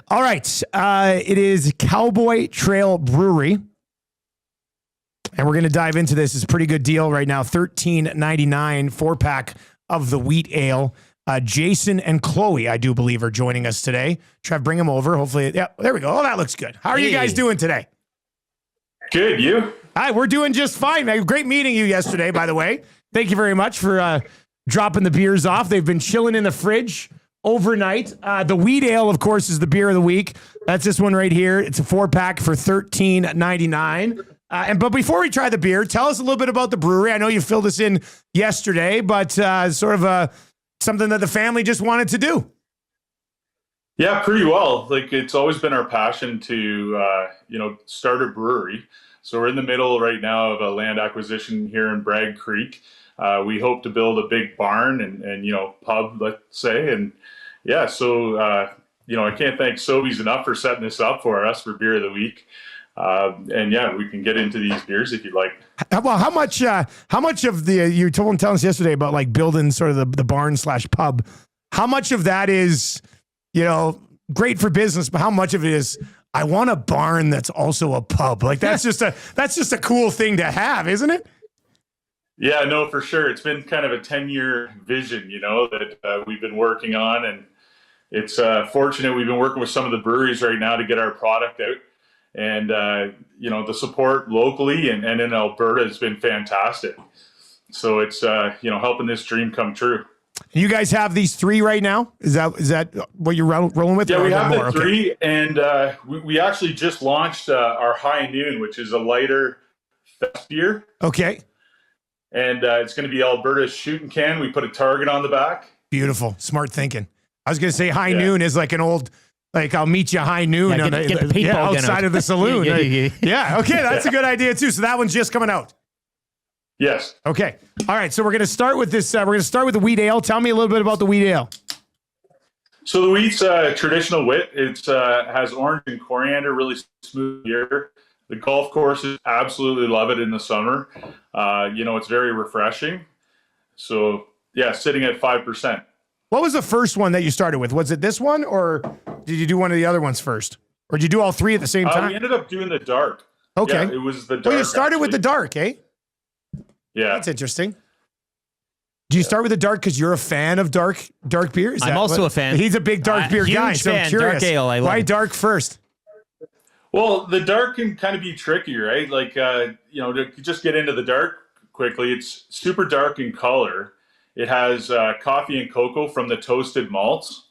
All right. It is Cowboy Trail Brewery. And we're going to dive into this. It's a pretty good deal right now. $13.99 4-pack of the wheat ale. Jason and Chloe, I do believe, are joining us today. Trev, bring them over. Hopefully, yeah, there we go. Oh, that looks good. How are you guys doing today? Good, you? Hi, we're doing just fine, man. Great meeting you yesterday, by the way. Thank you very much for dropping the beers off. They've been chilling in the fridge overnight. The wheat ale, of course, is the beer of the week. That's this one right here. It's a 4-pack for $13.99. But before we try the beer, tell us a little bit about the brewery. I know you filled us in yesterday, but sort of something that the family just wanted to do. Yeah, pretty well. Like, it's always been our passion to, start a brewery. So we're in the middle right now of a land acquisition here in Bragg Creek. We hope to build a big barn and pub, let's say. And yeah, so, I can't thank Sobeys enough for setting this up for us for beer of the week. And yeah, we can get into these beers if you'd like. Well, how much of the, you telling us yesterday about like building sort of the barn / pub, how much of that is, great for business, but how much of it is, I want a barn that's also a pub? Like that's just a cool thing to have, isn't it? Yeah, no, for sure. It's been kind of a 10-year vision, that we've been working on. And it's fortunate we've been working with some of the breweries right now to get our product out. And, the support locally and in Alberta has been fantastic. So it's, helping this dream come true. You guys have these 3 right now? Is that what you're rolling with? Yeah, we have the 3. Okay. And we actually just launched our High Noon, which is a lighter fest beer. Okay. And it's going to be Alberta's shooting can. We put a target on the back. Beautiful. Smart thinking. I was going to say High Noon is like an old... Like, I'll meet you high noon outside of the saloon. Yeah, okay, that's a good idea, too. So that one's just coming out. Yes. Okay. All right, so we're going to start with this. We're going to start with the wheat ale. Tell me a little bit about the wheat ale. So the wheat's traditional wit. It has orange and coriander, really smooth beer. The golf courses absolutely love it in the summer. It's very refreshing. So, yeah, sitting at 5%. What was the first one that you started with? Was it this one, or did you do one of the other ones first? Or did you do all 3 at the same time? We ended up doing the dark. Okay. Yeah, it was the dark. Well, you started with the dark, eh? Yeah. That's interesting. Do you start with the dark because you're a fan of dark beer? I'm also a fan. He's a big dark beer guy, so I'm curious. Dark ale, why dark first? Well, the dark can kind of be tricky, right? Like, to just get into the dark quickly, it's super dark in color. It has coffee and cocoa from the toasted malts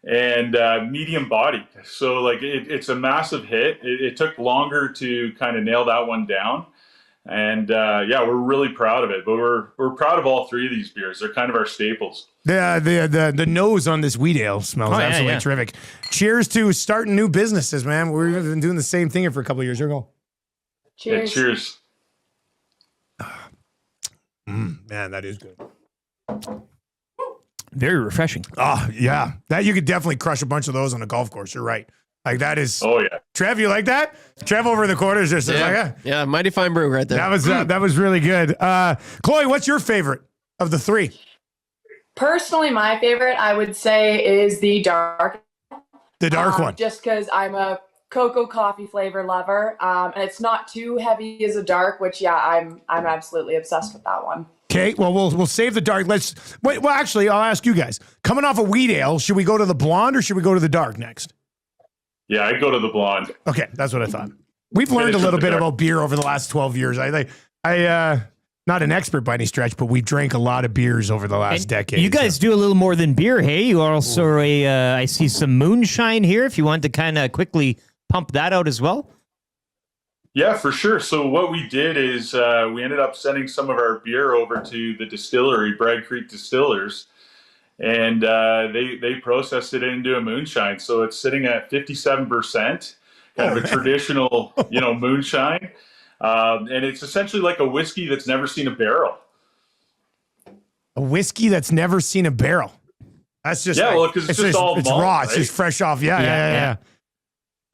and medium body. So like it's a massive hit. It took longer to kind of nail that one down. And we're really proud of it. But we're proud of all 3 of these beers. They're kind of our staples. The nose on this wheat ale smells absolutely terrific. Cheers to starting new businesses, man. We've been doing the same thing here for a couple of years. Here we go. Cheers. Yeah, cheers. Man, that is good. Very refreshing. Oh, yeah. That you could definitely crush a bunch of those on a golf course. You're right. Like that is. Oh, yeah. Trev, you like that? Trev over in the corner is just yeah, mighty fine brew right there. That was really good. Chloe, what's your favorite of the 3? Personally, my favorite, I would say, is the dark. The dark one. Just because I'm a cocoa coffee flavor lover, and it's not too heavy as a dark, which I'm absolutely obsessed with that one. Okay, well, we'll save the dark. Let's wait. Well, actually, I'll ask you guys. Coming off a wheat ale, should we go to the blonde or should we go to the dark next? Yeah, I'd go to the blonde. Okay, that's what I thought. We've learned a little bit about beer over the last 12 years. I not an expert by any stretch, but we've drank a lot of beers over the last decade. You guys do a little more than beer, hey? You are also I see some moonshine here. If you want to kind of quickly pump that out as well. Yeah, for sure. So what we did is we ended up sending some of our beer over to the distillery, Bragg Creek Distillers, and they processed it into a moonshine. So it's sitting at 57%, kind of a traditional, moonshine. And it's essentially like a whiskey that's never seen a barrel. A whiskey that's never seen a barrel. That's just because it's just all it's malt, raw. right? It's just fresh off. Yeah.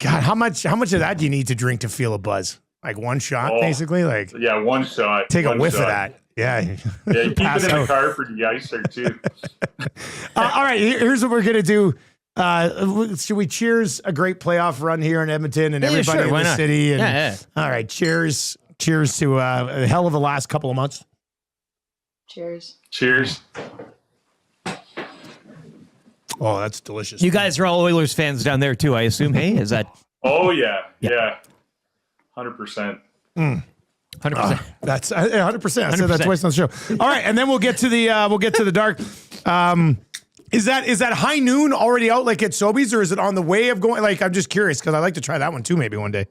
God, how much of that do you need to drink to feel a buzz? Like one shot, basically? Like one shot. Take a whiff of that. Yeah. Yeah, you keep it in the car for the icer too. All right, here's what we're going to do. Should we cheers a great playoff run here in Edmonton and Yeah, everybody sure, in why the not? city? And, Yeah. All right, cheers to a hell of a last couple of months. Cheers. Cheers. Oh, that's delicious. You guys are all Oilers fans down there too, I assume. Hey, is that Oh yeah. 100%. 100%? That's 100%. I said that 100%. twice on the show. All right, and then we'll get to the dark. Is that high noon already out like at Sobeys, or is it on the way of going? Like, I'm just curious because I'd like to try that one too, maybe one day.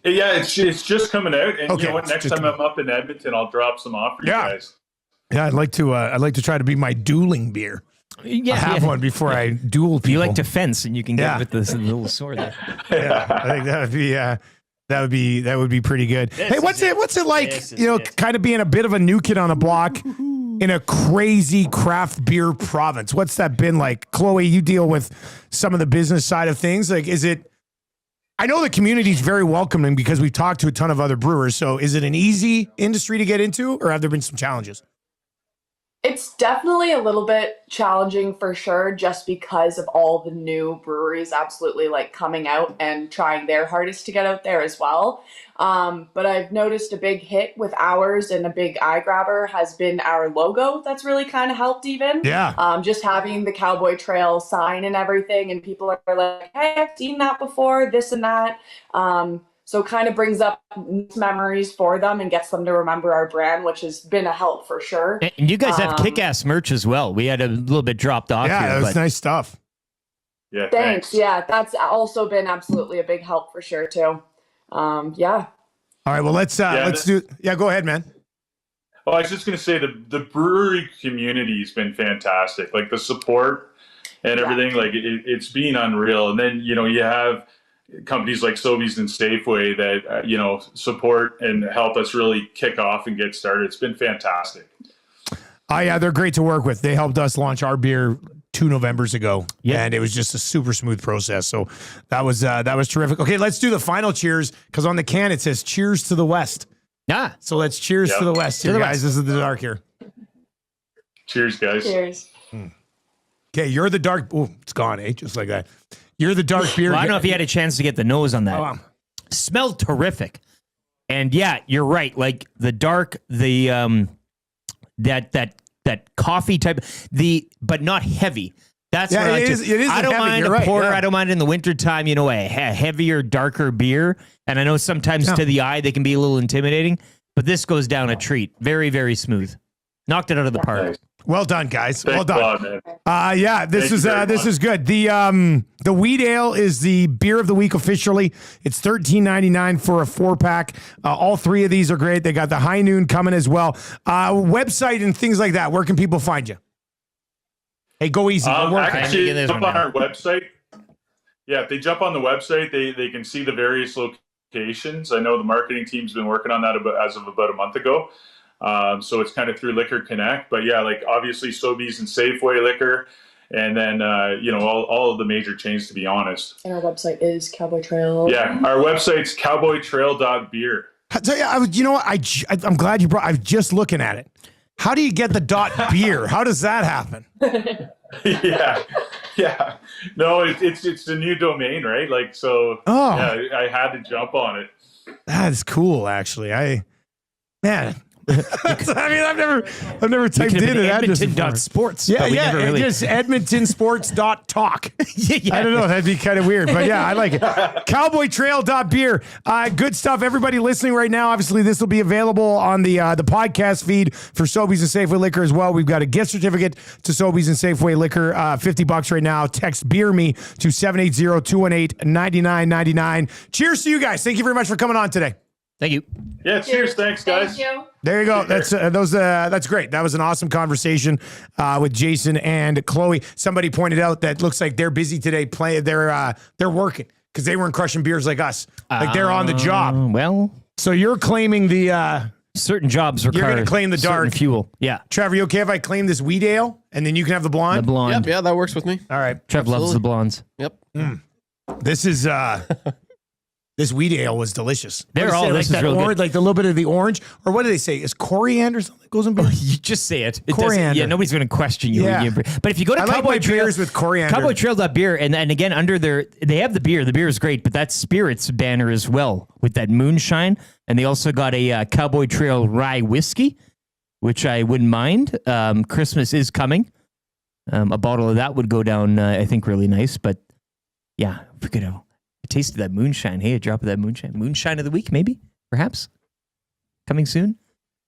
Yeah, it's just coming out, and Okay, you know what? it's Next just time I'm up in Edmonton, I'll drop some off for you Yeah. guys. Yeah, I'd like to try to be my dueling beer. Yeah, I have one before I duel people. You like to fence, and you can get Yeah. with this little sword there. Yeah, I think that would be pretty good. Hey, what's it like? Kind of being a bit of a new kid on the block in a crazy craft beer province. What's that been like, Chloe? You deal with some of the business side of things. Like, is it? I know the community is very welcoming because we've talked to a ton of other brewers. So, is it an easy industry to get into, or have there been some challenges? It's definitely a little bit challenging for sure, just because of all the new breweries absolutely like coming out and trying their hardest to get out there as well. But I've noticed a big hit with ours, and a big eye grabber has been our logo. That's really kind of helped even. Yeah. Just having the Cowboy Trail sign and everything, and people are like, hey, I've seen that before, this and that. So kind of brings up memories for them and gets them to remember our brand, which has been a help for sure. And you guys have kick-ass merch as well. We had a little bit dropped off Yeah, here. that was but nice stuff. Yeah, Thanks. Yeah, that's also been absolutely a big help for sure too. Yeah. All right, well let's do. Yeah, go ahead, man. Oh, I was just going to say the brewery community has been fantastic. Like the support and everything, like it's been unreal. And then, you have companies like Sobeys and Safeway that, support and help us really kick off and get started. It's been fantastic. Yeah, they're great to work with. They helped us launch our beer 2 Novembers ago, and it was just a super smooth process. So that was terrific. Okay, let's do the final cheers, because on the can it says "Cheers to the West." Ah, So let's cheers to the West, here, guys. This is the dark here. Cheers, guys. Cheers. Okay, you're the dark. Oh, it's gone, eh? Just like that. You're the dark beer. well, I don't know if you had a chance to get the nose on that. Oh, Smelled terrific. And yeah, you're right. Like the dark, the that coffee type, but not heavy. That's Yeah, what I it just. is- it isn't I don't heavy, mind you're a right, porter. yeah. I don't mind in the wintertime, a heavier, darker beer. And I know sometimes to the eye they can be a little intimidating, but this goes down a treat. Very, very smooth. Knocked it out of the park. Nice. well done, guys. Thanks Well a done. lot, man. Yeah, this Thank you very this much. is good. The wheat ale is the beer of the week officially. It's $13.99 for a 4-pack. All 3 of these are great. They got the high noon coming as well. Website and things like that. Where can people find you? Hey, go easy. We're working. Actually, this jump one on now. our website. Yeah, if they jump on the website, they can see the various locations. I know the marketing team's been working on that as of about a month ago. So it's kind of through Liquor Connect. But yeah, like obviously Sobeys and Safeway Liquor, and then all of the major chains, to be honest. And our website is Cowboy Trail. Yeah, our website's cowboytrail.beer. So, yeah, you know what? I'm glad you brought. I'm just looking at it. How do you get the .beer? How does that happen? yeah. No, it's a new domain, right? Like so. Oh. Yeah, I had to jump on it. That is cool, actually. Man. I've never typed into that. Edmonton.sports. Yeah, but we yeah, never really. just edmontonsports.talk. Yeah. I don't know. That'd be kind of weird, but yeah, I like it. Cowboytrail.beer. Good stuff. Everybody listening right now, obviously this will be available on the podcast feed for Sobeys and Safeway Liquor as well. We've got a gift certificate to Sobeys and Safeway Liquor, $50 right now. Text Beer Me to 780-218-9999. Cheers to you guys. Thank you very much for coming on today. Thank you. Yeah, cheers. Thanks, guys. Thank you. There you go. That's great. That was an awesome conversation with Jason and Chloe. Somebody pointed out that looks like they're busy today. They're working because they weren't crushing beers like us. Like they're on the job. Well, So you're claiming the certain jobs require. You're gonna claim the certain dark. fuel. Yeah. Trevor. You okay if I claim this wheat ale and then you can have the blonde? The blonde. Yep, yeah, that works with me. All right. Trev loves the blondes. Yep. This is This wheat ale was delicious. They're What do you all- say, this like is that real good. orange, like the little bit of the orange, or what do they say? Is coriander something that goes in beer? You just say it. It doesn't- Coriander. Yeah, nobody's going to question you. Yeah. But if you go to I like Cowboy my Trail, beers with coriander. Cowboy Trail beer, and again under they have the beer. The beer is great, but that spirits banner as well with that moonshine, and they also got a Cowboy Trail rye whiskey, which I wouldn't mind. Christmas is coming. A bottle of that would go down, I think, really nice. But yeah, forget it. A taste of that moonshine. Hey, a drop of that moonshine. Moonshine of the week, maybe, perhaps, coming soon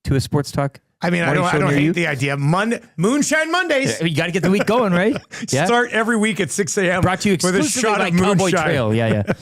to a sports talk. I mean, I morning don't show near hate you. the idea. Moonshine Mondays. You got to get the week going, right? Yeah. Start every week at 6 a.m. Brought to you with a exclusively shot by of Cowboy moonshine. Trail. Yeah, yeah.